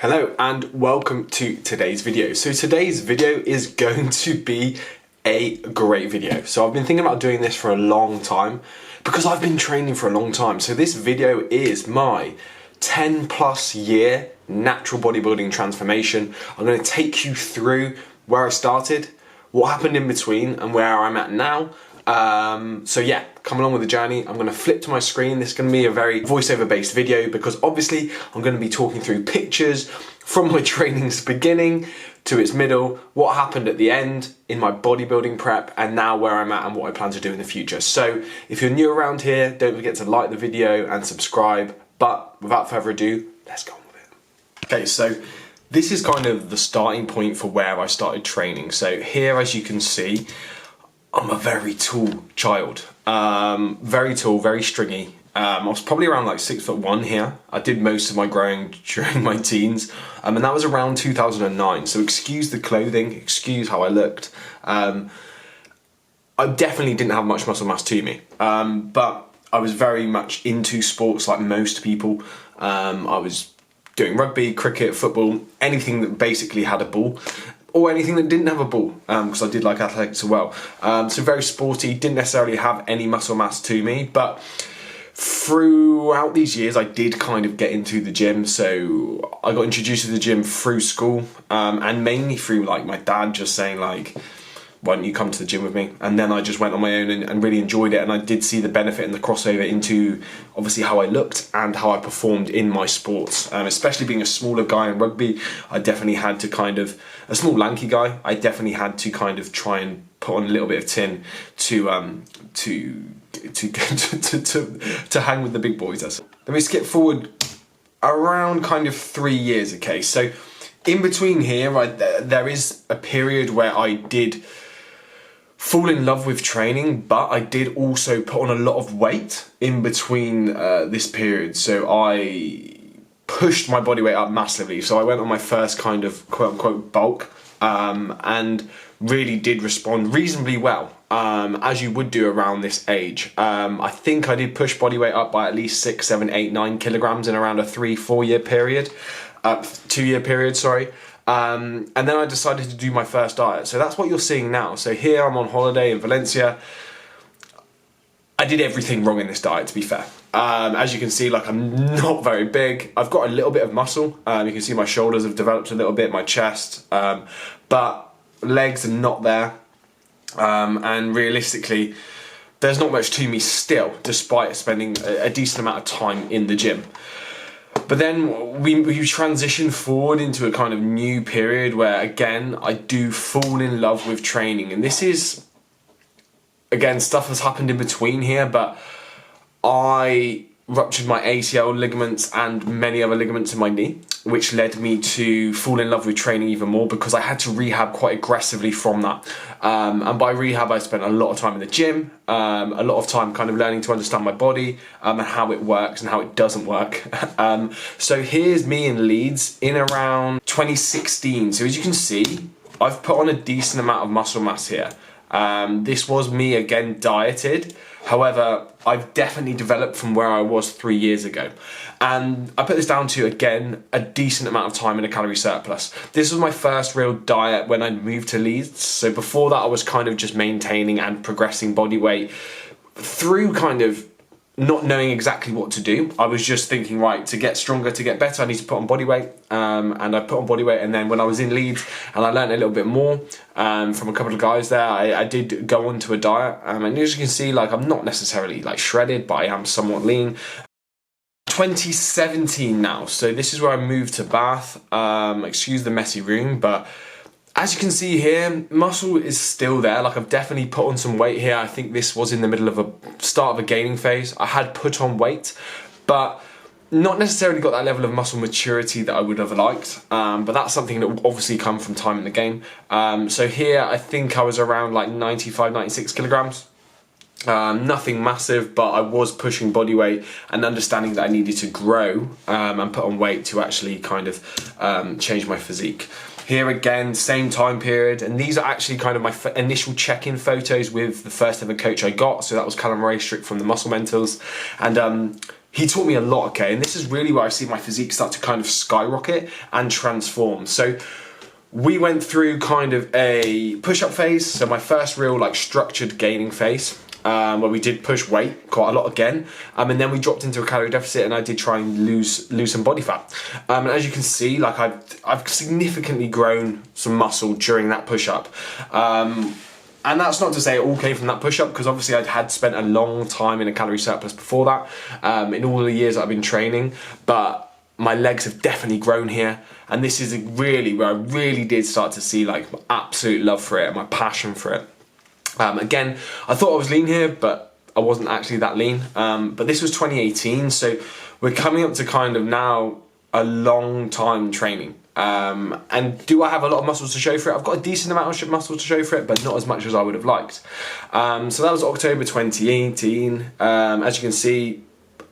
Hello and welcome to today's video. So today's video is going to be a great video. So I've been thinking about doing this for a long time because I've been training for a long time. So this video is my 10+ year natural bodybuilding transformation. I'm going to take you through where I started, what happened in between and where I'm at now. So yeah, come along with the journey. I'm going to flip to my screen. This is going to be a very voiceover based video because obviously I'm going to be talking through pictures from my training's beginning to its middle, what happened at the end in my bodybuilding prep, and now where I'm at and what I plan to do in the future. So if you're new around here, don't forget to like the video and subscribe. But without further ado, let's go on with it. Okay, so this is kind of the starting point for where I started training. So here, as you can see, I'm a very tall child, very tall, very stringy. I was probably around like 6'1" here. I did most of my growing during my teens, and that was around 2009. So excuse the clothing, excuse how I looked. I definitely didn't have much muscle mass to me, but I was very much into sports like most people. I was doing rugby, cricket, football, anything that basically had a ball. Or anything that didn't have a ball, because I did like athletics as well. So very sporty, didn't necessarily have any muscle mass to me, but throughout these years I did kind of get into the gym. So I got introduced to the gym through school, and mainly through like my dad just saying like, why don't you come to the gym with me? And then I just went on my own and really enjoyed it, and I did see the benefit and the crossover into obviously how I looked and how I performed in my sports. Especially being a smaller guy in rugby, I definitely had to kind of, a small lanky guy, I definitely had to kind of try and put on a little bit of tin to hang with the big boys. Let me skip forward around kind of 3 years, okay? So in between here, there is a period where I did fall in love with training, but I did also put on a lot of weight in between this period. So I pushed my body weight up massively. So I went on my first kind of quote unquote bulk, and really did respond reasonably well, as you would do around this age. I think I did push body weight up by at least 6, 7, 8, 9 kilograms in around a 3-4 year period, 2 year period, sorry. And then I decided to do my first diet. So that's what you're seeing now. So here I'm on holiday in Valencia. I did everything wrong in this diet, to be fair. As you can see, like, I'm not very big. I've got a little bit of muscle. You can see my shoulders have developed a little bit, my chest, but legs are not there. And realistically, there's not much to me still, despite spending a decent amount of time in the gym. But then we transition forward into a kind of new period where, again, I do fall in love with training. And this is, again, stuff has happened in between here, but I ruptured my ACL ligaments and many other ligaments in my knee, which led me to fall in love with training even more because I had to rehab quite aggressively from that. And by rehab, I spent a lot of time in the gym, a lot of time kind of learning to understand my body, and how it works and how it doesn't work. So here's me in Leeds in around 2016. So as you can see, I've put on a decent amount of muscle mass here. This was me again dieted. However, I've definitely developed from where I was 3 years ago. And I put this down to, again, a decent amount of time in a calorie surplus. This was my first real diet when I moved to Leeds. So before that, I was kind of just maintaining and progressing body weight through kind of not knowing exactly what to do. I was just thinking, right, to get stronger, to get better, I need to put on body weight. And I put on body weight, and then when I was in Leeds and I learned a little bit more from a couple of guys there, I did go on to a diet. And as you can see, like, I'm not necessarily like shredded, but I am somewhat lean. 2017 now, so this is where I moved to Bath. Excuse the messy room, but as you can see here, muscle is still there. Like, I've definitely put on some weight here. I think this was in the middle of a start of a gaining phase. I had put on weight, but not necessarily got that level of muscle maturity that I would have liked. But that's something that will obviously come from time in the game. So here, I think I was around like 95, 96 kilograms. Nothing massive, but I was pushing body weight and understanding that I needed to grow and put on weight to actually kind of change my physique. Here again, same time period, and these are actually kind of my initial check-in photos with the first ever coach I got. So that was Callum Raystrick from the Muscle Mentors, and he taught me a lot, okay? And this is really where I see my physique start to kind of skyrocket and transform. So we went through kind of a push-up phase. So my first real like structured gaining phase, where we did push weight quite a lot again. And then we dropped into a calorie deficit, and I did try and lose some body fat. And as you can see, like I've significantly grown some muscle during that push-up. And that's not to say it all came from that push-up, because obviously I had spent a long time in a calorie surplus before that, in all the years that I've been training, but my legs have definitely grown here. And this is really where I really did start to see like my absolute love for it and my passion for it. Again, I thought I was lean here, but I wasn't actually that lean. But this was 2018, so we're coming up to kind of now a long time training. And do I have a lot of muscles to show for it? I've got a decent amount of muscles to show for it, but not as much as I would have liked. So that was October 2018. As you can see,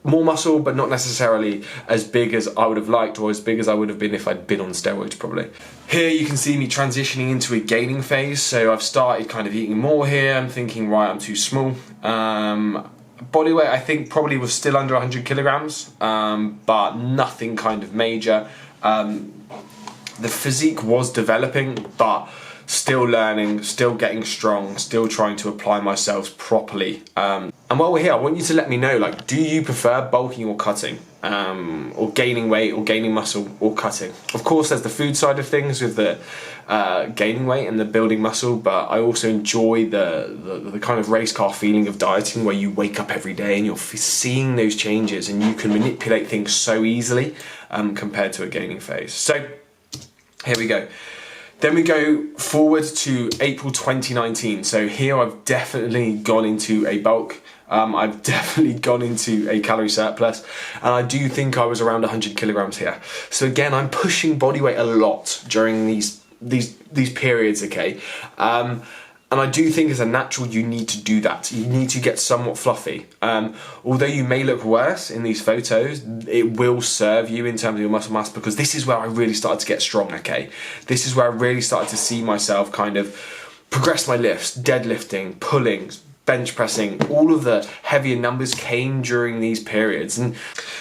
more muscle, but not necessarily as big as I would have liked, or as big as I would have been if I'd been on steroids probably. Here you can see me transitioning into a gaining phase. So I've started kind of eating more here. I'm thinking, right, I'm too small. Body weight I think probably was still under 100 kilograms, but nothing kind of major. The physique was developing, but still learning, still getting strong, still trying to apply myself properly. And while we're here, I want you to let me know, like, do you prefer bulking or cutting? Or gaining weight, or gaining muscle, or cutting? Of course, there's the food side of things with the gaining weight and the building muscle, but I also enjoy the kind of race car feeling of dieting, where you wake up every day and you're seeing those changes, and you can manipulate things so easily compared to a gaining phase. So here we go. Then we go forward to April 2019. So here I've definitely gone into a bulk. I've definitely gone into a calorie surplus, and I do think I was around 100 kilograms here. So again, I'm pushing body weight a lot during these periods, okay? And I do think as a natural, you need to do that. You need to get somewhat fluffy. Although you may look worse in these photos, it will serve you in terms of your muscle mass, because this is where I really started to get strong, okay? This is where I really started to see myself kind of progress my lifts, deadlifting, pulling, bench pressing. All of the heavier numbers came during these periods. And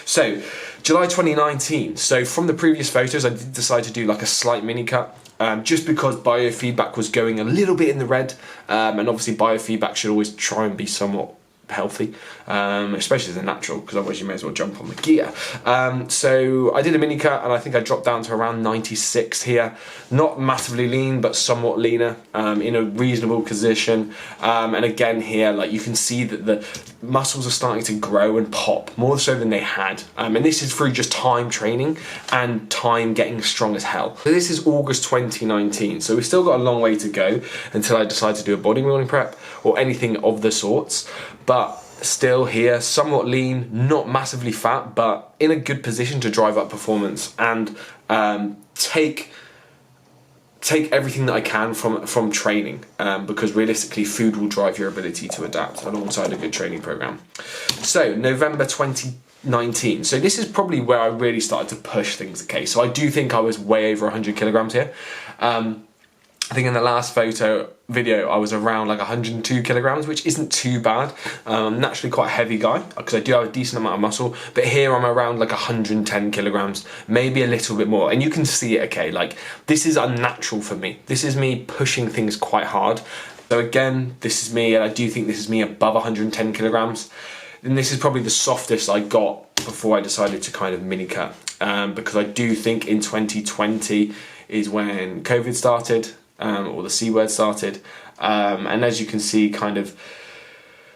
so July 2019. So from the previous photos, I did decide to do like a slight mini cut. Just because biofeedback was going a little bit in the red, and obviously biofeedback should always try and be somewhat healthy, especially as a natural, because otherwise you may as well jump on the gear. So I did a mini cut, and I think I dropped down to around 96 here. Not massively lean, but somewhat leaner, in a reasonable position. And again here, like, you can see that the muscles are starting to grow and pop more so than they had. And this is through just time training and time getting strong as hell. So this is August 2019. So we've still got a long way to go until I decide to do a bodybuilding prep or anything of the sorts. But still here, somewhat lean, not massively fat, but in a good position to drive up performance and take everything that I can from training, because realistically food will drive your ability to adapt alongside a good training program. So November 2019. So this is probably where I really started to push things, okay? So I do think I was way over 100 kilograms here. I think in the last video, I was around like 102 kilograms, which isn't too bad. I'm naturally quite a heavy guy, because I do have a decent amount of muscle, but here I'm around like 110 kilograms, maybe a little bit more. And you can see it, okay? Like, this is unnatural for me. This is me pushing things quite hard. So again, this is me, and I do think this is me above 110 kilograms. And this is probably the softest I got before I decided to kind of mini cut, because I do think in 2020 is when COVID started. Or the C word started, and as you can see, kind of,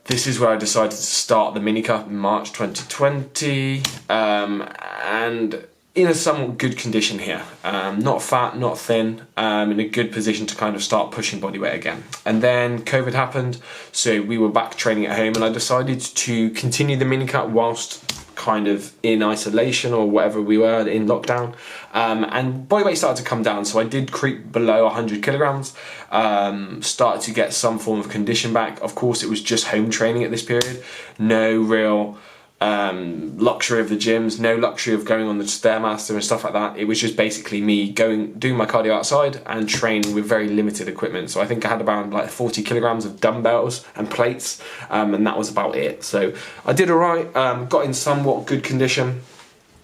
this is where I decided to start the mini cut in March 2020, and in a somewhat good condition here, not fat, not thin, in a good position to kind of start pushing body weight again. And then COVID happened, so we were back training at home, and I decided to continue the mini cut whilst kind of in isolation or whatever we were in lockdown, and body weight started to come down, so I did creep below 100 kilograms, started to get some form of condition back. Of course, it was just home training at this period, no real luxury of the gyms, no luxury of going on the Stairmaster and stuff like that. It was just basically me doing my cardio outside and training with very limited equipment. So I think I had around like 40 kilograms of dumbbells and plates, and that was about it. So I did all right, got in somewhat good condition.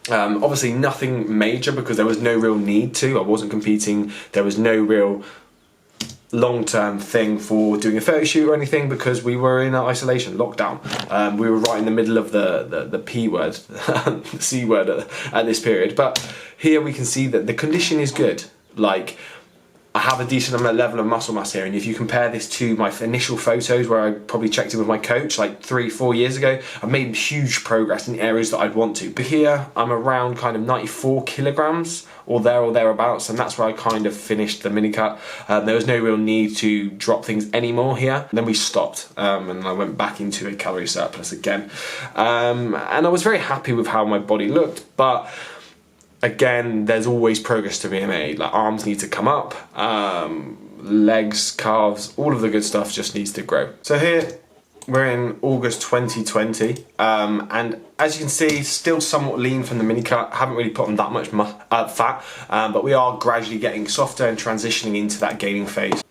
Obviously nothing major because there was no real need to. I wasn't competing. There was no real long-term thing for doing a photo shoot or anything because we were in isolation, lockdown. We were right in the middle of the P word, the C word at this period. But here we can see that the condition is good. Like, I have a decent level of muscle mass here, and if you compare this to my initial photos where I probably checked in with my coach like 3-4 years ago, I've made huge progress in areas that I'd want to. But here I'm around kind of 94 kilograms or thereabouts, and that's where I kind of finished the mini cut. There was no real need to drop things anymore here. Then we stopped, and I went back into a calorie surplus again. And I was very happy with how my body looked, but again, there's always progress to be made. Like, arms need to come up, legs, calves, all of the good stuff just needs to grow. So here we're in August 2020, and as you can see, still somewhat lean from the mini cut. Haven't really put on that much fat, but we are gradually getting softer and transitioning into that gaining phase.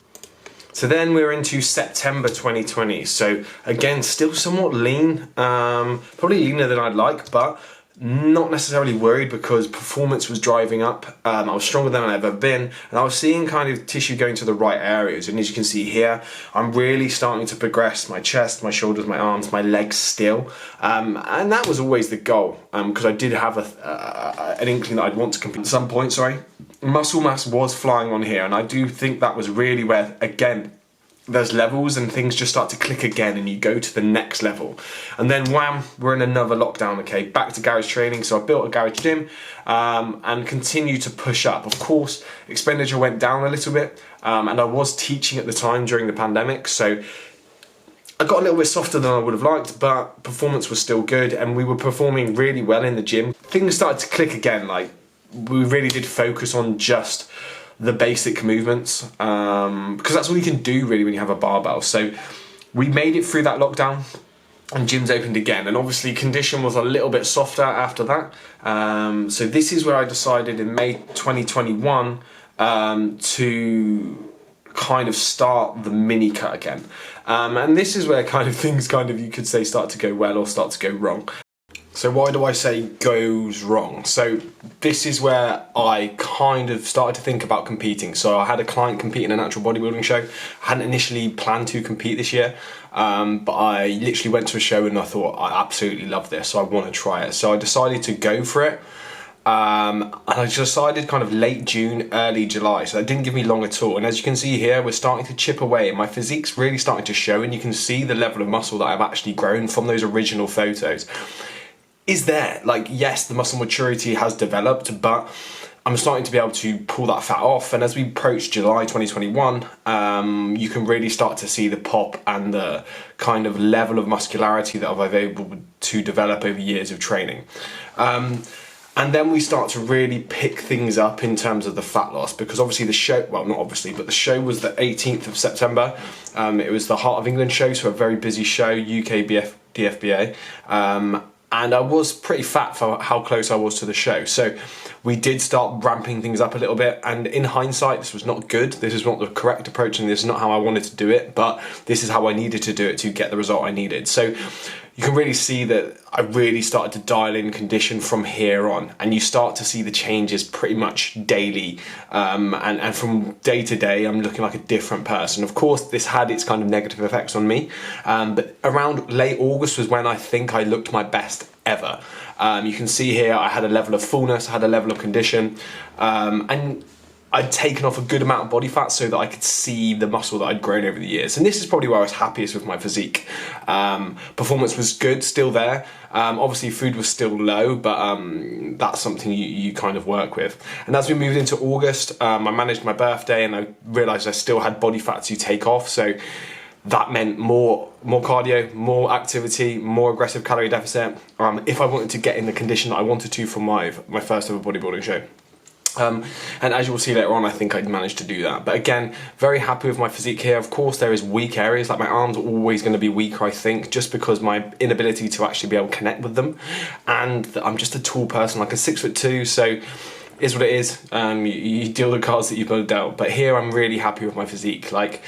So then we're into September 2020. So again, still somewhat lean, probably leaner than I'd like, but not necessarily worried because performance was driving up. I was stronger than I've ever been, and I was seeing kind of tissue going to the right areas. And as you can see here, I'm really starting to progress my chest, my shoulders, my arms, my legs still. And that was always the goal, because I did have an inkling that I'd want to compete at some point, Muscle mass was flying on here, and I do think that was really where, again, there's levels and things just start to click again and you go to the next level. And then wham, we're in another lockdown, okay, back to garage training. So I built a garage gym and continue to push up. Of course, expenditure went down a little bit, and I was teaching at the time during the pandemic, so I got a little bit softer than I would have liked, but performance was still good and we were performing really well in the gym. Things started to click again, like we really did focus on just the basic movements, because that's all you can do really when you have a barbell. So we made it through that lockdown and gyms opened again, and obviously condition was a little bit softer after that. So this is where I decided in May 2021 to kind of start the mini cut again. And this is where kind of things you could say start to go well or start to go wrong. So why do I say goes wrong? So this is where I kind of started to think about competing. So I had a client compete in a natural bodybuilding show. I hadn't initially planned to compete this year, but I literally went to a show and I thought, I absolutely love this, so I want to try it. So I decided to go for it. And I decided kind of late June, early July, so that didn't give me long at all. And as you can see here, we're starting to chip away and my physique's really starting to show, and you can see the level of muscle that I've actually grown from those original photos is there. Like, yes, the muscle maturity has developed, but I'm starting to be able to pull that fat off. And as we approach July 2021, you can really start to see the pop and the kind of level of muscularity that I've been able to develop over years of training. And then we start to really pick things up in terms of the fat loss, because obviously the show, well, not obviously, but the show was the 18th of September. It was the Heart of England show, so a very busy show, UK DFBA. And I was pretty fat for how close I was to the show. So we did start ramping things up a little bit, and in hindsight, this was not good. This is not the correct approach, and this is not how I wanted to do it, but this is how I needed to do it to get the result I needed. So you can really see that I really started to dial in condition from here on, and you start to see the changes pretty much daily. And from day to day, I'm looking like a different person. Of course, this had its kind of negative effects on me, but around late August was when I think I looked my best ever. You can see here I had a level of fullness, I had a level of condition, and I'd taken off a good amount of body fat so that I could see the muscle that I'd grown over the years. And this is probably where I was happiest with my physique. Performance was good, still there. Obviously food was still low, but that's something you kind of work with. And as we moved into August, I managed my birthday and I realized I still had body fat to take off. So that meant more cardio, more activity, more aggressive calorie deficit, if I wanted to get in the condition that I wanted to for my first ever bodybuilding show. And as you will see later on, I think I'd managed to do that. But again, very happy with my physique here. Of course, there is weak areas, like my arms are always going to be weaker, I think, just because my inability to actually be able to connect with them. And I'm just a tall person, like a 6'2", so is what it is. You deal the cards that you've got to dealt. But here I'm really happy with my physique. Like,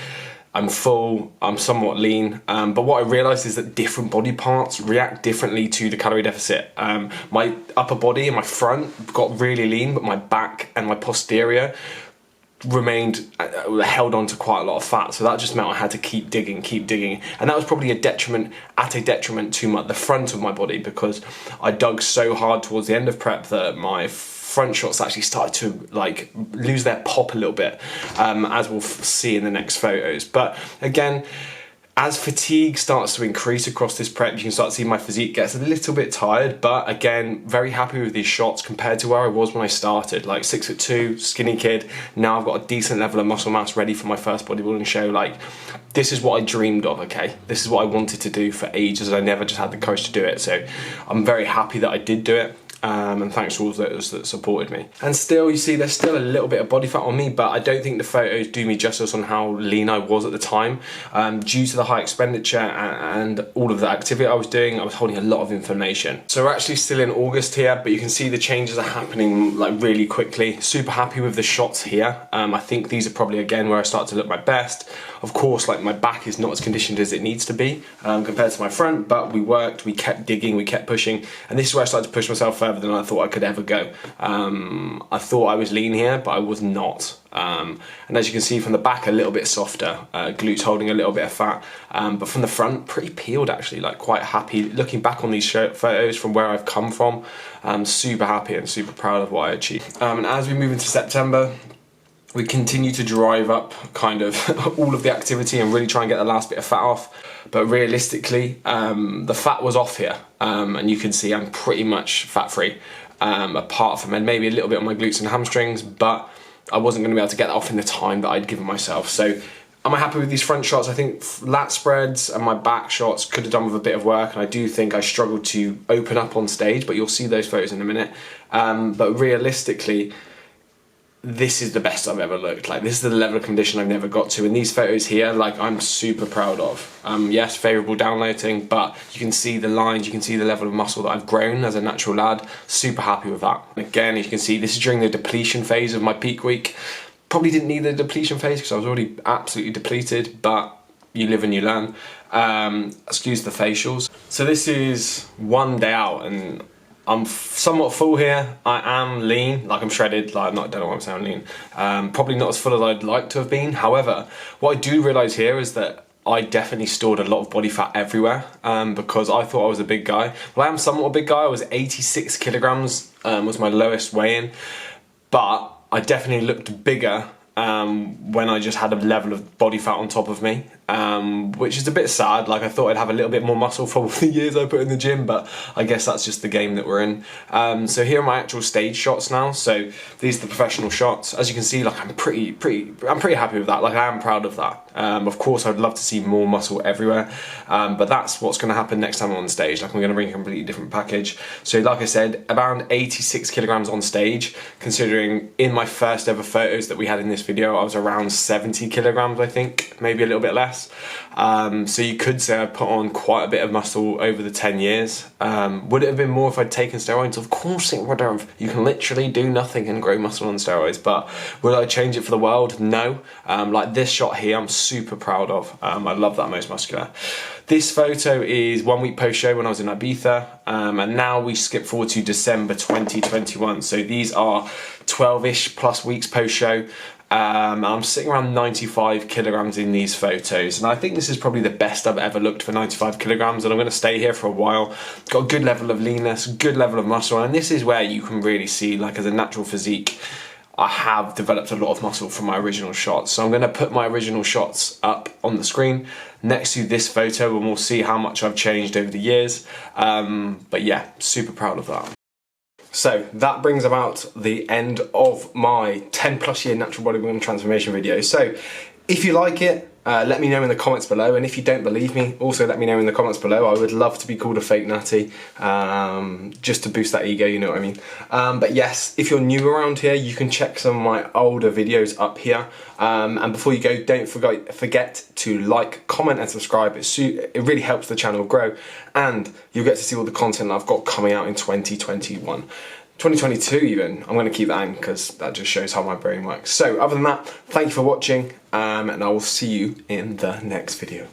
I'm full, I'm somewhat lean, but what I realised is that different body parts react differently to the calorie deficit. My upper body and my front got really lean, but my back and my posterior remained held on to quite a lot of fat, so that just meant I had to keep digging, and that was probably a detriment to the front of my body, because I dug so hard towards the end of prep that my front shots actually started to like lose their pop a little bit, as we'll see in the next photos. But again, as fatigue starts to increase across this prep, you can start to see my physique gets a little bit tired, but again, very happy with these shots compared to where I was when I started. Like 6'2", skinny kid, now I've got a decent level of muscle mass ready for my first bodybuilding show. Like, this is what I dreamed of, okay? This is what I wanted to do for ages, I never just had the courage to do it. So I'm very happy that I did do it. And thanks to all those that supported me. And still, you see, there's still a little bit of body fat on me, but I don't think the photos do me justice on how lean I was at the time. Due to the high expenditure and all of the activity I was doing, I was holding a lot of inflammation. So we're actually still in August here, but you can see the changes are happening like really quickly. Super happy with the shots here. I think these are probably, again, where I start to look my best. Of course, like, my back is not as conditioned as it needs to be compared to my front, but we worked, we kept digging, we kept pushing, and this is where I started to push myself further than I thought I could ever go. I thought I was lean here, but I was not. And as you can see from the back, a little bit softer, glutes holding a little bit of fat, but from the front, pretty peeled actually, like quite happy. Looking back on these photos from where I've come from, I'm super happy and super proud of what I achieved. And as we move into September, we continue to drive up kind of all of the activity and really try and get the last bit of fat off. But realistically, the fat was off here. And you can see I'm pretty much fat free, apart from maybe a little bit on my glutes and hamstrings, but I wasn't going to be able to get that off in the time that I'd given myself. So am I happy with these front shots? I think lat spreads and my back shots could have done with a bit of work, and I do think I struggled to open up on stage, but you'll see those photos in a minute. But realistically, this is the best I've ever looked. Like, this is the level of condition I've never got to. And these photos here, like, I'm super proud of. Yes, favourable downloading, but you can see the lines, you can see the level of muscle that I've grown as a natural lad. Super happy with that. And again, as you can see, this is during the depletion phase of my peak week. Probably didn't need the depletion phase because I was already absolutely depleted, but you live and you learn. Excuse the facials. So this is one day out, and I'm somewhat full here. I am lean, like I'm shredded, like I don't know why I'm saying lean. Probably not as full as I'd like to have been. However, what I do realise here is that I definitely stored a lot of body fat everywhere, because I thought I was a big guy. Well, I am somewhat a big guy. I was 86 kilograms, was my lowest weigh-in, but I definitely looked bigger when I just had a level of body fat on top of me, which is a bit sad. Like, I thought I'd have a little bit more muscle for the years I put in the gym, but I guess that's just the game that we're in. So here are my actual stage shots now. So these are the professional shots. As you can see, like, I'm pretty happy with that. Like, I am proud of that. Of course, I'd love to see more muscle everywhere, but that's what's going to happen next time I'm on stage. Like, I'm going to bring a completely different package. So like I said, around 86 kilograms on stage, considering in my first ever photos that we had in this video, I was around 70 kilograms, I think, maybe a little bit less. So you could say I put on quite a bit of muscle over the 10 years. Would it have been more if I'd taken steroids? Of course it would have. You can literally do nothing and grow muscle on steroids, but would I change it for the world? No. Like this shot here, I'm super proud of. I love that most muscular. This photo is 1 week post show when I was in Ibiza, and now we skip forward to December 2021. So these are 12-ish plus weeks post show. I'm sitting around 95 kilograms in these photos, and I think this is probably the best I've ever looked for 95 kilograms, and I'm going to stay here for a while. Got a good level of leanness, good level of muscle, and this is where you can really see, like, as a natural physique, I have developed a lot of muscle from my original shots. So I'm going to put my original shots up on the screen next to this photo, and we'll see how much I've changed over the years. But yeah, super proud of that. So that brings about the end of my 10+ year natural bodybuilding transformation video. So if you like it, Let me know in the comments below, and if you don't believe me, also let me know in the comments below. I would love to be called a fake nutty, just to boost that ego, you know what I mean. But yes, if you're new around here, you can check some of my older videos up here. And before you go, don't forget to like, comment and subscribe. It really helps the channel grow, and you'll get to see all the content I've got coming out in 2021. 2022 even. I'm going to keep that in because that just shows how my brain works. So other than that, thank you for watching, and I will see you in the next video.